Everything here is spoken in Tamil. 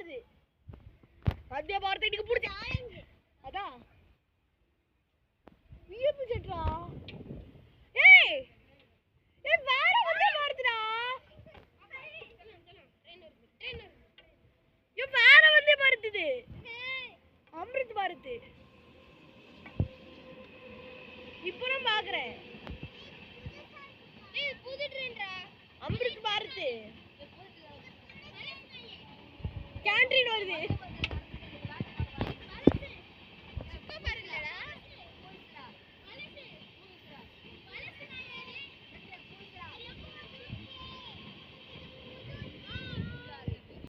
வருது. வந்தே பாரத் எனக்கு பிடிச்ச அதான் வியப்பு செட்ரா. ஏய் ஏய் வேற வந்தே பாரத்டா. ஏய் வேற வந்தே பாரத் இது. அம்ரித் பாரத். இப்போ நான் பாக்குறேன். ஏய் புது ட்ரெயின்டா. அம்ரித் பாரத். கேண்டீன் வருது.